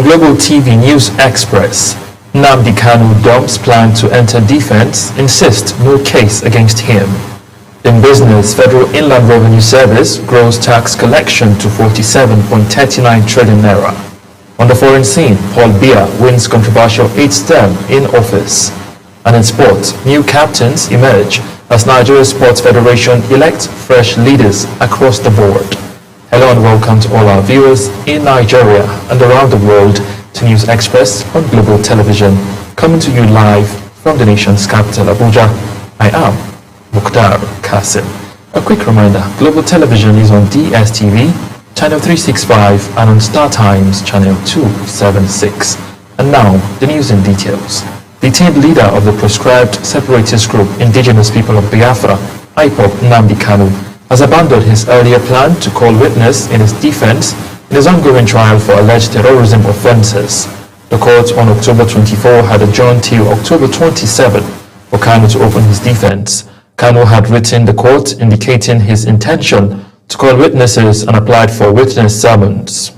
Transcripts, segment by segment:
Global TV News Express. Nnamdi Kanu dumps plan to enter defense, insists no case against him. In business, Federal Inland Revenue Service grows tax collection to 47.39 trillion naira. On the foreign scene, Paul Biya wins controversial 8th term in office. And in sports, new captains emerge as Nigeria Sports Federation elects fresh leaders across the board. Hello and welcome to all our viewers in Nigeria and around the world to News Express on Global Television, coming to you live from the nation's capital, Abuja. I am Mukhtar Kasim. A quick reminder, Global Television is on DSTV, channel 365 and on Star Times, channel 276. And now, the news in details. Detained leader of the proscribed separatist group Indigenous People of Biafra, IPOB Nnamdi Kanu, has abandoned his earlier plan to call witness in his defense in his ongoing trial for alleged terrorism offenses. The court on October 24 had adjourned till October 27 for Kanu to open his defense. Kanu had written the court indicating his intention to call witnesses and applied for witness summons.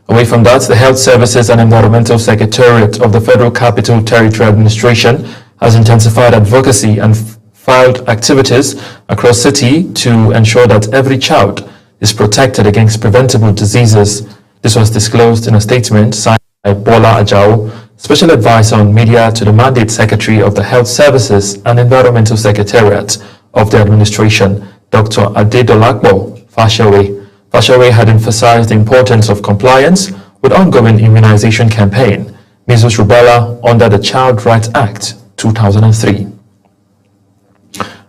Away from that, the Health Services and Environmental Secretariat of the Federal Capital Territory Administration has intensified advocacy and filed activities across city to ensure that every child is protected against preventable diseases. This was disclosed in a statement signed by Bola Ajao, Special Advisor on Media to the Mandate Secretary of the Health Services and Environmental Secretariat of the Administration, Dr. Adedolakbo Fashawe. Fashawe had emphasized the importance of compliance with ongoing immunization campaign, Measles Rubella under the Child Rights Act 2003.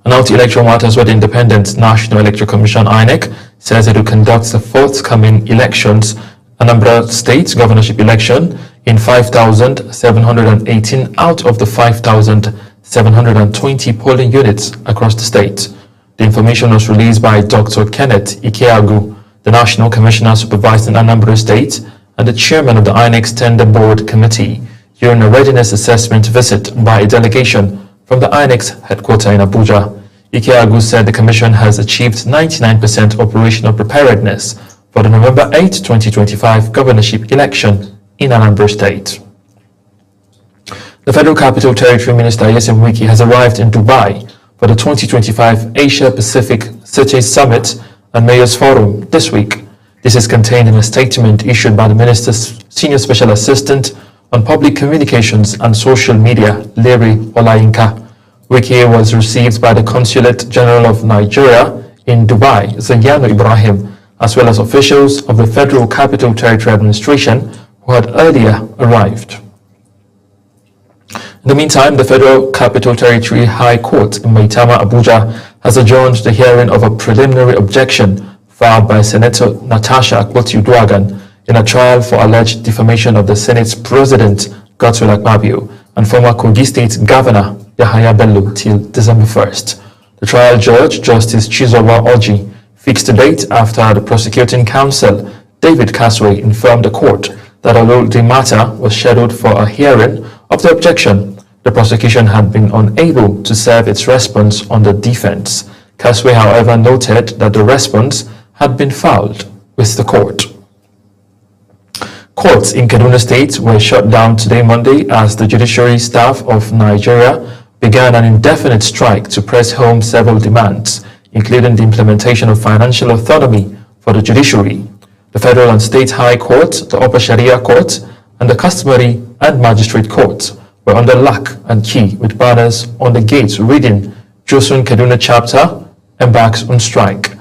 And now to electoral matters, where the Independent National Electoral Commission INEC says it will conduct the forthcoming elections, Anambra State governorship election, in 5,718 out of the 5,720 polling units across the state. The information was released by Dr. Kenneth Ikeagu, the National Commissioner supervising Anambra State and the chairman of the INEC Tender Board Committee, during a readiness assessment visit by a delegation from the INEC headquarters in Abuja. Ikeagu said the Commission has achieved 99% operational preparedness for the November 8, 2025 governorship election in Anambra State. The Federal Capital Territory Minister Nyesom Wike has arrived in Dubai for the 2025 Asia-Pacific Cities Summit and Mayors Forum this week. This is contained in a statement issued by the Minister's Senior Special Assistant on Public Communications and Social Media, Larry Olayinka. Wike was received by the Consulate General of Nigeria in Dubai, Zayano Ibrahim, as well as officials of the Federal Capital Territory Administration who had earlier arrived. In the meantime, the Federal Capital Territory High Court in Maitama, Abuja, has adjourned the hearing of a preliminary objection filed by Senator Natasha Akpoti-Uduaghan in a trial for alleged defamation of the Senate's President, Godswill Akpabio, and former Kogi State Governor, Yahaya Bello, till December 1st. The trial judge, Justice Chizoba Oji, fixed a date after the prosecuting counsel, David Kaswe, informed the court that although the matter was scheduled for a hearing of the objection, the prosecution had been unable to serve its response on the defense. Kaswe, however, noted that the response had been filed with the court. Courts in Kaduna State were shut down today, Monday, as the judiciary staff of Nigeria began an indefinite strike to press home several demands, including the implementation of financial autonomy for the judiciary. The Federal and State High Court, the Upper Sharia Court, and the Customary and Magistrate Court were under lock and key with banners on the gates reading Josun Kaduna Chapter embarks on strike.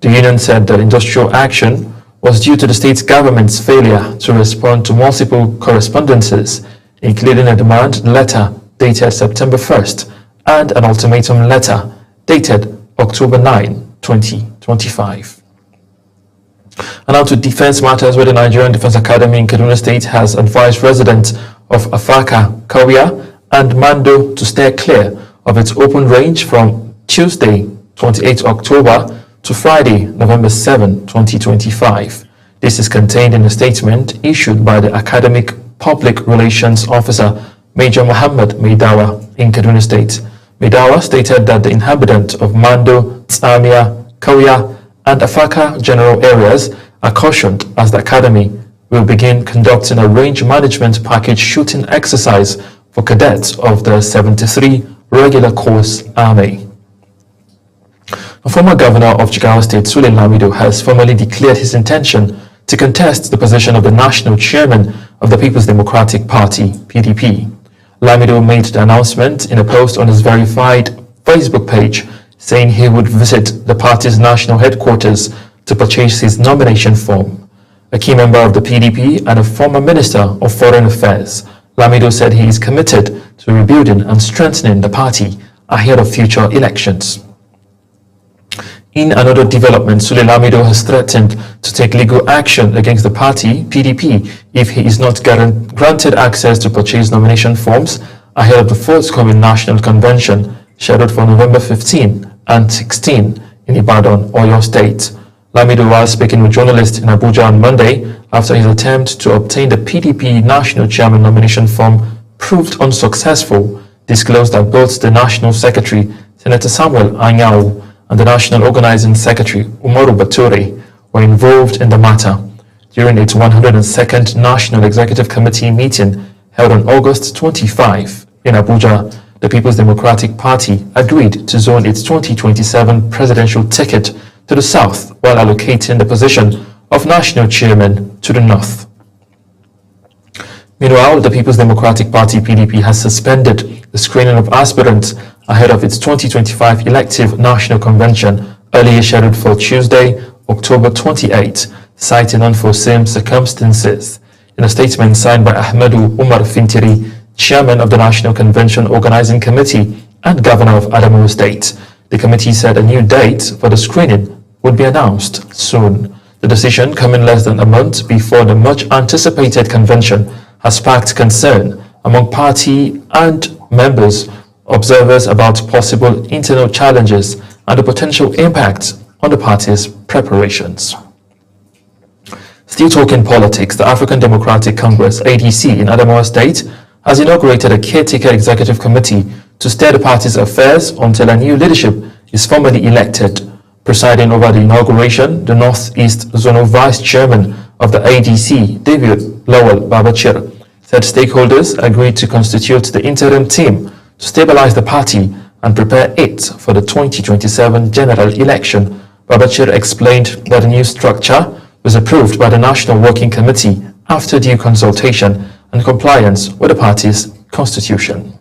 The union said that industrial action was due to the state government's failure to respond to multiple correspondences, including a demand letter dated September 1st and an ultimatum letter dated October 9, 2025. And now to defense matters, where the Nigerian Defense Academy in Kaduna State has advised residents of Afaka, Kauya, and Mando to stay clear of its open range from Tuesday, 28 October to Friday, November 7, 2025. This is contained in a statement issued by the Academic Public Relations Officer, Major Muhammad Maidawa in Kaduna State. Maidawa stated that the inhabitants of Mando, Tsamia, Kauya, and Afaka general areas are cautioned as the Academy will begin conducting a range management package shooting exercise for cadets of the 73 Regular Course Army. A former governor of Jigawa State, Sule Lamido, has formally declared his intention to contest the position of the national chairman of the People's Democratic Party, PDP. Lamido made the announcement in a post on his verified Facebook page, saying he would visit the party's national headquarters to purchase his nomination form. A key member of the PDP and a former Minister of Foreign Affairs, Lamido said he is committed to rebuilding and strengthening the party ahead of future elections. In another development, Sule Lamido has threatened to take legal action against the party, PDP, if he is not granted access to purchase nomination forms ahead of the forthcoming national convention scheduled for November 15 and 16 in Ibadan, Oyo State. Lamido, while speaking with journalists in Abuja on Monday after his attempt to obtain the PDP national chairman nomination form proved unsuccessful, disclosed that both the national secretary, Senator Samuel Anyao, and the national organizing secretary, Umaru Bature, were involved in the matter. During its 102nd National Executive Committee meeting held on August 25 in Abuja, the People's Democratic Party agreed to zone its 2027 presidential ticket to the south while allocating the position of national chairman to the north. Meanwhile, the People's Democratic Party PDP has suspended the screening of aspirants ahead of its 2025 elective national convention earlier scheduled for Tuesday, October 28, citing unforeseen circumstances. In a statement signed by Ahmadu Umar Fintiri, chairman of the National Convention Organizing Committee and governor of Adamawa State, the committee said a new date for the screening would be announced soon. The decision, coming less than a month before the much-anticipated convention, has sparked concern among party and members, observers about possible internal challenges and the potential impact on the party's preparations. Still talking politics, the African Democratic Congress, ADC, in Adamawa State has inaugurated a caretaker executive committee to steer the party's affairs until a new leadership is formally elected. Presiding over the inauguration, the Northeast Zonal Vice Chairman of the ADC, David Lowell Babachir, said stakeholders agreed to constitute the interim team to stabilize the party and prepare it for the 2027 general election. Babachir explained that the new structure was approved by the National Working Committee after due consultation and compliance with the party's constitution.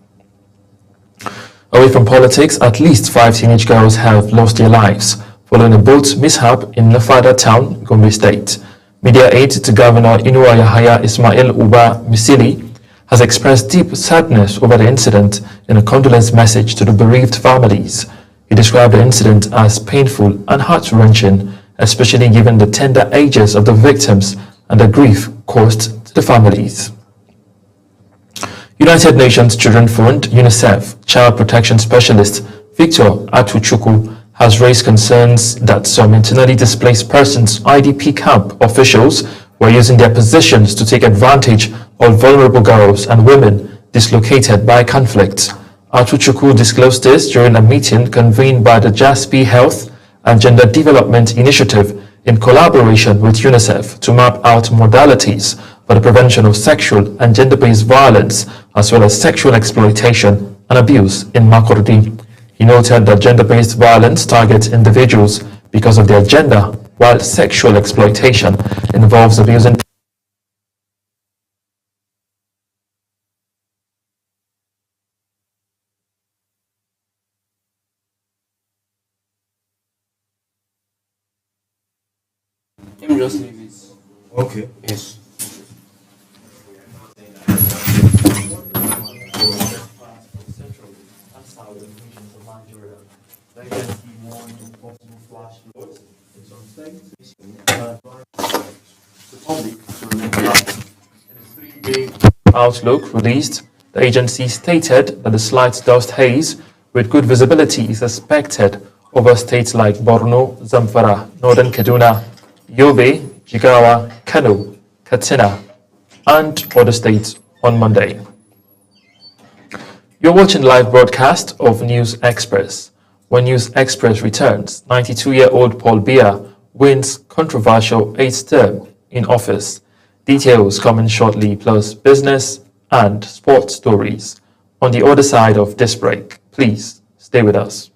Away from politics, at least 5 teenage girls have lost their lives following a boat mishap in Lafada town, Gombe State. Media aide to Governor Inuwa Yahaya Ismail Uba Misili has expressed deep sadness over the incident in a condolence message to the bereaved families. He described the incident as painful and heart-wrenching, especially given the tender ages of the victims and the grief caused to the families. United Nations Children Fund, UNICEF, Child Protection Specialist Victor Atuchukwu has raised concerns that some internally displaced persons, IDP camp officials, were using their positions to take advantage of vulnerable girls and women dislocated by conflict. Atuchukwu disclosed this during a meeting convened by the JASP Health and Gender Development Initiative in collaboration with UNICEF to map out modalities for the prevention of sexual and gender-based violence, as well as sexual exploitation and abuse in Makurdi. He noted that gender-based violence targets individuals because of their gender, while sexual exploitation involves abusing Let me just leave it. Okay. Yes. Outlook released, the agency stated that the slight dust haze with good visibility is expected over states like Borno, Zamfara, Northern Kaduna, Yobe, Jigawa, Kano, Katsina, and other states on Monday. You're watching live broadcast of News Express. When News Express returns, 92-year-old Paul Biya wins controversial 8th term in office. Details coming shortly, plus business and sports stories. On the other side of this break, please stay with us.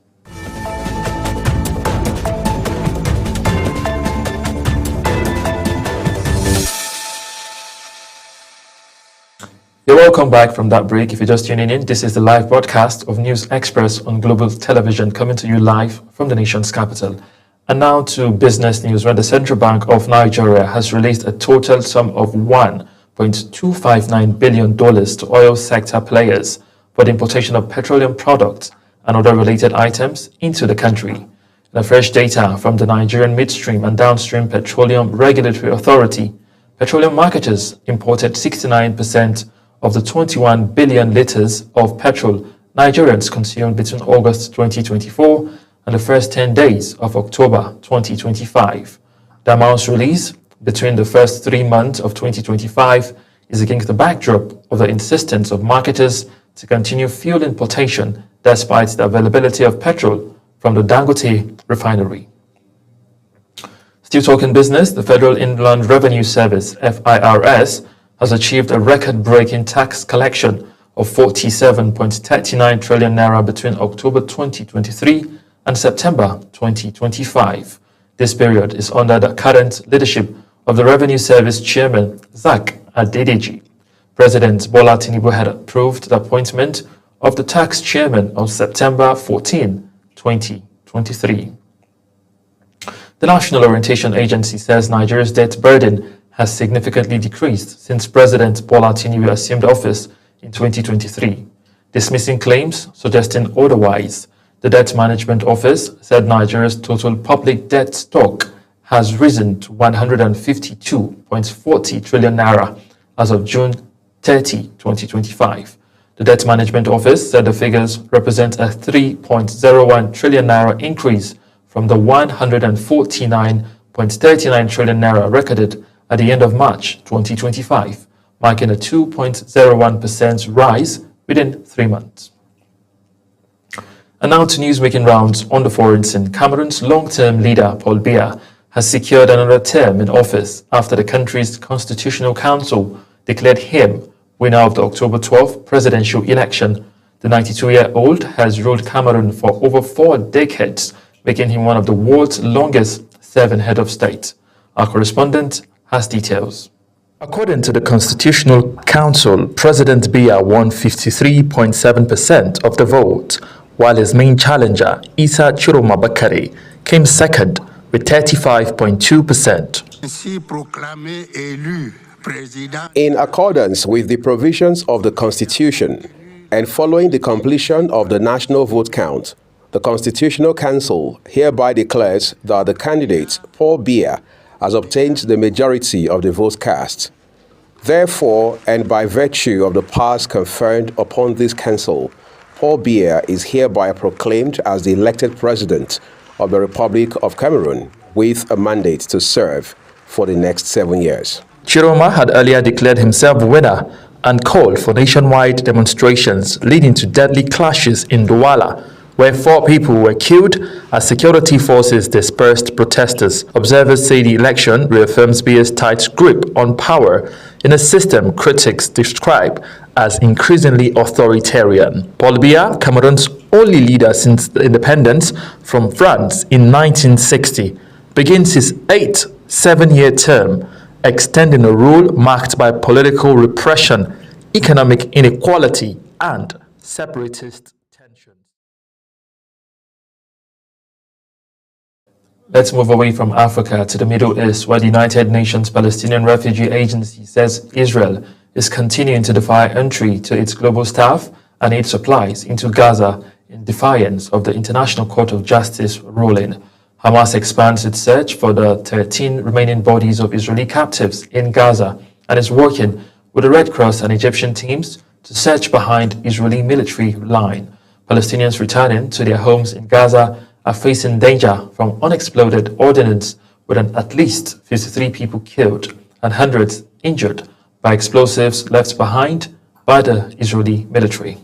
You're welcome back from that break. If you're just tuning in, this is the live broadcast of News Express on Global Television, coming to you live from the nation's capital. And now to business news, where the Central Bank of Nigeria has released a total sum of $1.259 billion to oil sector players for the importation of petroleum products and other related items into the country. In fresh data from the Nigerian Midstream and Downstream Petroleum Regulatory Authority, petroleum marketers imported 69% of the 21 billion liters of petrol Nigerians consumed between August 2024 and the first 10 days of October 2025. The amounts released between the first 3 months of 2025 is against the backdrop of the insistence of marketers to continue fuel importation despite the availability of petrol from the Dangote refinery. Still talking business, the Federal Inland Revenue Service, FIRS, has achieved a record-breaking tax collection of 47.39 trillion naira between October 2023 and September 2025. This period is under the current leadership of the Revenue Service Chairman, Zak Adedeji. President Bola Tinubu had approved the appointment of the tax chairman on September 14, 2023. The National Orientation Agency says Nigeria's debt burden has significantly decreased since President Bola Tinubu assumed office in 2023, dismissing claims suggesting otherwise. The Debt Management Office said Nigeria's total public debt stock has risen to 152.40 trillion naira as of June 30, 2025. The Debt Management Office said the figures represent a 3.01 trillion naira increase from the 149.39 trillion naira recorded at the end of March 2025, marking a 2.01% rise within 3 months. And now to news making rounds on the foreign scene. Cameroon's long-term leader, Paul Biya, has secured another term in office after the country's Constitutional Council declared him winner of the October 12th presidential election. The 92-year-old has ruled Cameroon for over 4 decades, making him one of the world's longest-serving head of state. Our correspondent has details. According to the Constitutional Council, President Biya won 53.7% of the vote, while his main challenger, Issa Chiroma Bakare, came second with 35.2%. In accordance with the provisions of the Constitution and following the completion of the national vote count, the Constitutional Council hereby declares that the candidate, Paul Biya, has obtained the majority of the votes cast. Therefore, and by virtue of the powers conferred upon this council, Paul Biya is hereby proclaimed as the elected president of the Republic of Cameroon with a mandate to serve for the next 7 years. Chiroma had earlier declared himself winner and called for nationwide demonstrations, leading to deadly clashes in Douala, where 4 people were killed as security forces dispersed protesters. Observers say the election reaffirms Biya's tight grip on power in a system critics describe as increasingly authoritarian. Paul Biya, Cameroon's only leader since the independence from France in 1960, begins his 8th 7-year term, extending a rule marked by political repression, economic inequality, and separatist tensions. Let's move away from Africa to the Middle East, where the United Nations Palestinian Refugee Agency says Israel is continuing to defy entry to its global staff and aid supplies into Gaza in defiance of the International Court of Justice ruling. Hamas expands its search for the 13 remaining bodies of Israeli captives in Gaza and is working with the Red Cross and Egyptian teams to search behind Israeli military line. Palestinians returning to their homes in Gaza are facing danger from unexploded ordnance, with at least 53 people killed and hundreds injured by explosives left behind by the Israeli military.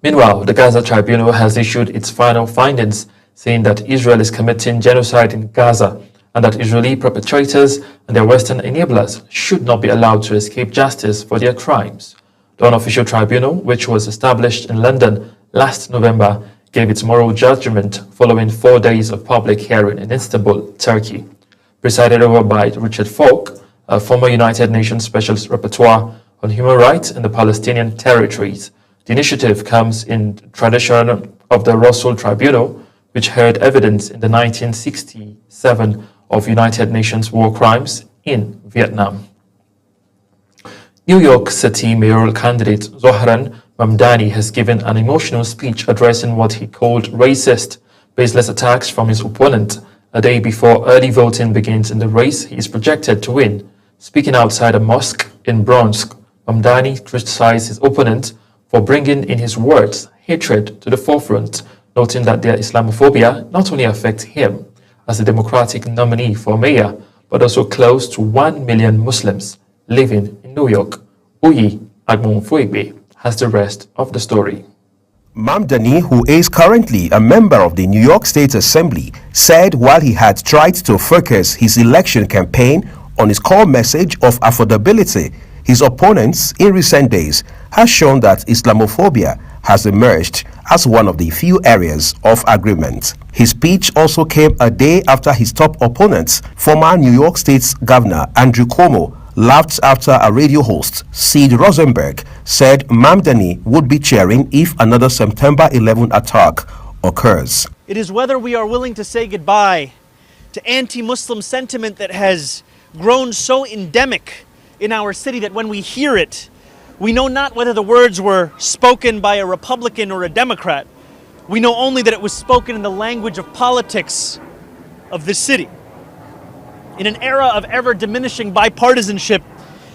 Meanwhile, the Gaza Tribunal has issued its final findings, saying that Israel is committing genocide in Gaza and that Israeli perpetrators and their Western enablers should not be allowed to escape justice for their crimes. The unofficial tribunal, which was established in London last November, gave its moral judgment following 4 days of public hearing in Istanbul, Turkey. Presided over by Richard Falk, a former United Nations Special Rapporteur on Human Rights in the Palestinian territories. The initiative comes in tradition of the Russell Tribunal, which heard evidence in the 1967 of United Nations war crimes in Vietnam. New York City mayoral candidate Zohran Mamdani has given an emotional speech addressing what he called racist, baseless attacks from his opponent a day before early voting begins in the race he is projected to win. Speaking outside a mosque in Bronx, Mamdani criticized his opponent for bringing, in his words, hatred to the forefront, noting that their Islamophobia not only affects him as the Democratic nominee for mayor, but also close to 1 million Muslims living in New York. Uyi Agmunfuegbe has the rest of the story. Mamdani, who is currently a member of the New York State Assembly, said while he had tried to focus his election campaign on his core message of affordability, his opponents in recent days has shown that Islamophobia has emerged as one of the few areas of agreement. His speech also came a day after his top opponent, former New York State's Governor Andrew Cuomo, laughed after a radio host, Sid Rosenberg, said Mamdani would be cheering if another September 11 attack occurs. It is whether we are willing to say goodbye to anti-Muslim sentiment that has grown so endemic in our city that when we hear it, we know not whether the words were spoken by a Republican or a Democrat. We know only that it was spoken in the language of politics of this city. In an era of ever-diminishing bipartisanship,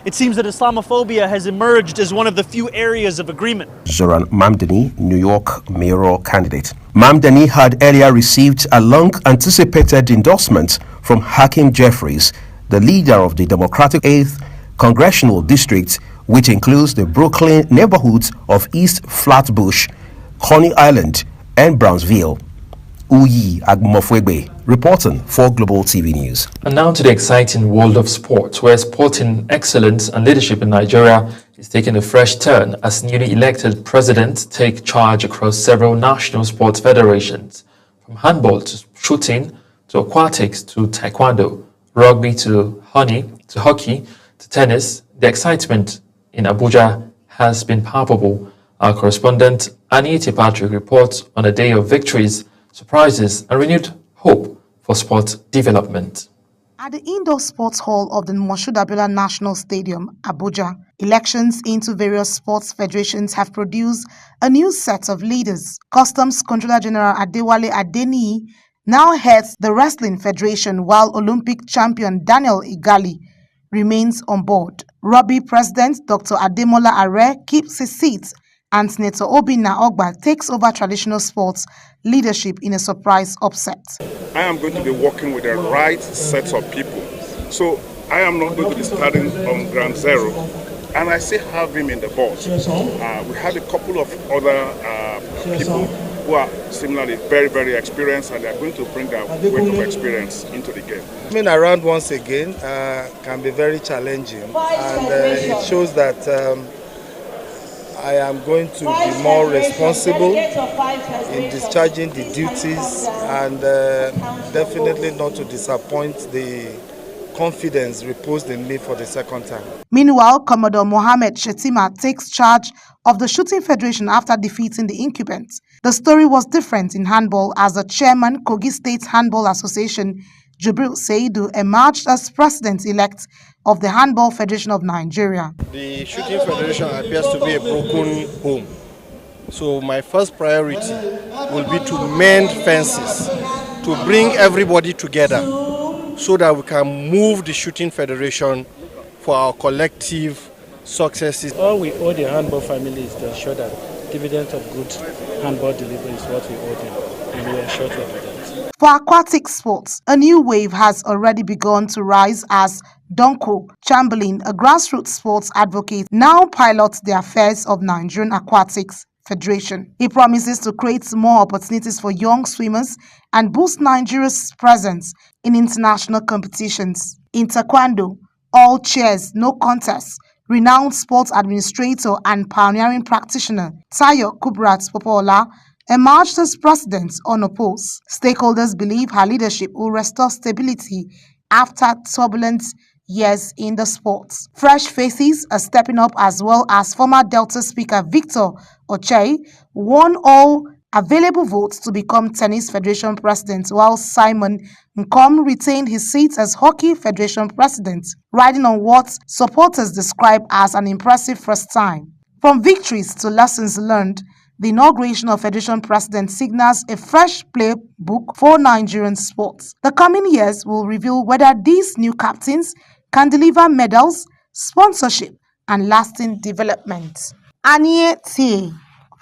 it seems that Islamophobia has emerged as one of the few areas of agreement. Zohran Mamdani, New York mayoral candidate. Mamdani had earlier received a long-anticipated endorsement from Hakeem Jeffries, the leader of the Democratic 8th Congressional District, which includes the Brooklyn neighborhoods of East Flatbush, Coney Island, and Brownsville. Uyi Agmunfuegbe reporting for Global TV News. And now to the exciting world of sport, where sporting excellence and leadership in Nigeria is taking a fresh turn as newly elected presidents take charge across several national sports federations, from handball to shooting to aquatics to taekwondo, rugby to hockey to tennis. The excitement in Abuja has been palpable. Our correspondent Anita Patrick reports on a day of victories, surprises, and renewed hope for sports development. At the indoor sports hall of the Moshood Abiola National Stadium, Abuja, elections into various sports federations have produced a new set of leaders. Customs Controller General Adewale Adeniyi now heads the Wrestling Federation, while Olympic champion Daniel Igali remains on board. Rugby President Dr. Ademola Are keeps his seat, and Senator Obinna Ogba takes over traditional sports leadership in a surprise upset. I am going to be working with the right set of people. So I am not going to be starting on ground zero. And I still have him in the board. We have a couple of other people who are similarly very, very experienced, and they are going to bring their weight of experience into the game. Coming around once again can be very challenging, and it shows that I am going to be more responsible in discharging the duties, and definitely not to disappoint the confidence reposed in me for the second time. Meanwhile, Commodore Mohammed Shetima takes charge of the Shooting Federation after defeating the incumbent. The story was different in handball, as the chairman, Kogi State Handball Association, Jubril Seidu, emerged as president-elect of the Handball Federation of Nigeria. The Shooting Federation appears to be a broken home. So my first priority will be to mend fences, to bring everybody together so that we can move the Shooting Federation for our collective successes. All we owe the handball family is to ensure that dividends of good handball delivery is what we owe them, and we are sure to have that. For aquatic sports, a new wave has already begun to rise as Donko Chamberlain, a grassroots sports advocate, now pilots the affairs of Nigerian aquatics Federation. He promises to create more opportunities for young swimmers and boost Nigeria's presence in international competitions. In taekwondo, all cheers, no contest, renowned sports administrator and pioneering practitioner Tayo Kubrat Popola emerged as president unopposed. Stakeholders believe her leadership will restore stability after turbulent years in the sport. Fresh faces are stepping up, as well as former Delta Speaker Victor Ochei won all available votes to become Tennis Federation President, while Simon Nkom retained his seat as Hockey Federation President, riding on what supporters describe as an impressive first time. From victories to lessons learned, the inauguration of Federation President signals a fresh playbook for Nigerian sports. The coming years will reveal whether these new captains can deliver medals, sponsorship, and lasting development. Anie T.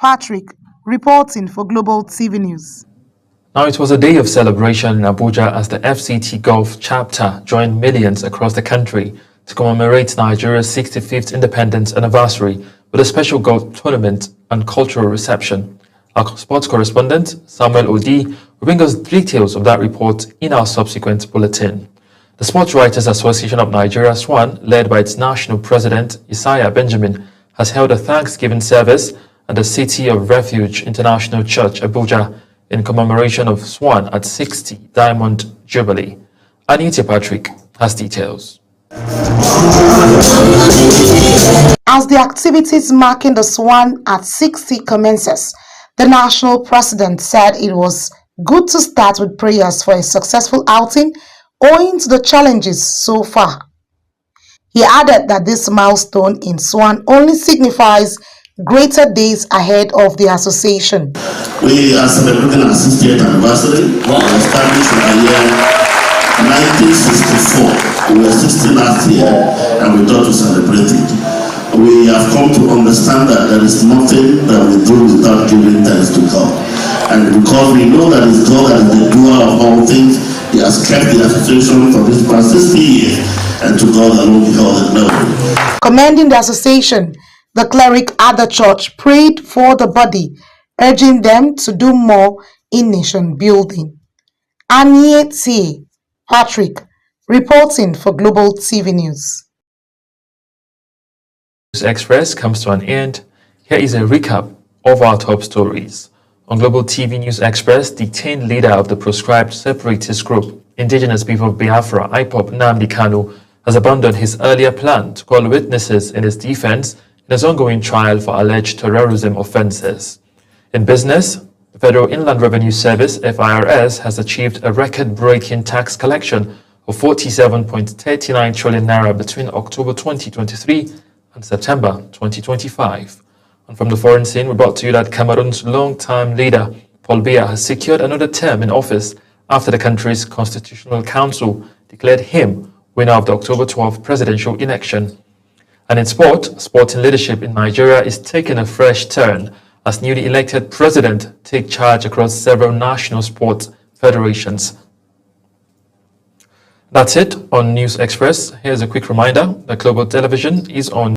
Patrick, reporting for Global TV News. Now, it was a day of celebration in Abuja as the FCT Golf chapter joined millions across the country to commemorate Nigeria's 65th independence anniversary with a special golf tournament and cultural reception. Our sports correspondent, Samuel Odi, will bring us details of that report in our subsequent bulletin. The Sports Writers Association of Nigeria, SWAN, led by its national president, Isaiah Benjamin, has held a Thanksgiving service at the City of Refuge International Church, Abuja, in commemoration of SWAN at 60 Diamond Jubilee. Anita Patrick has details. As the activities marking the SWAN at 60 commences, the national president said it was good to start with prayers for a successful outing owing to the challenges so far. He added that this milestone in SWAN only signifies greater days ahead of the association. We are celebrating our 60th anniversary. We were established in the year 1964. We were 60 last year and we thought to celebrate it. We have come to understand that there is nothing that we do without giving thanks to God. And because we know that it's God that is the doer of all things, He has kept the association for this past 60 years, and to God alone be all the glory. Commending the association, the cleric at the church prayed for the body, urging them to do more in nation building. Anie T. Patrick, reporting for Global TV News. News Express comes to an end. Here is a recap of our top stories. On Global TV News Express, detained leader of the proscribed separatist group, Indigenous People of Biafra, IPOB Nnamdi Kanu, has abandoned his earlier plan to call witnesses in his defense in his ongoing trial for alleged terrorism offenses. In business, the Federal Inland Revenue Service, FIRS, has achieved a record-breaking tax collection of 47.39 trillion naira between October 2023 and September 2025. And from the foreign scene, we brought to you that Cameroon's long-time leader, Paul Biya, has secured another term in office after the country's Constitutional Council declared him winner of the October 12th presidential election. And in sport, sporting leadership in Nigeria is taking a fresh turn as newly elected president take charge across several national sports federations. That's it on News Express. Here's a quick reminder that Global Television is on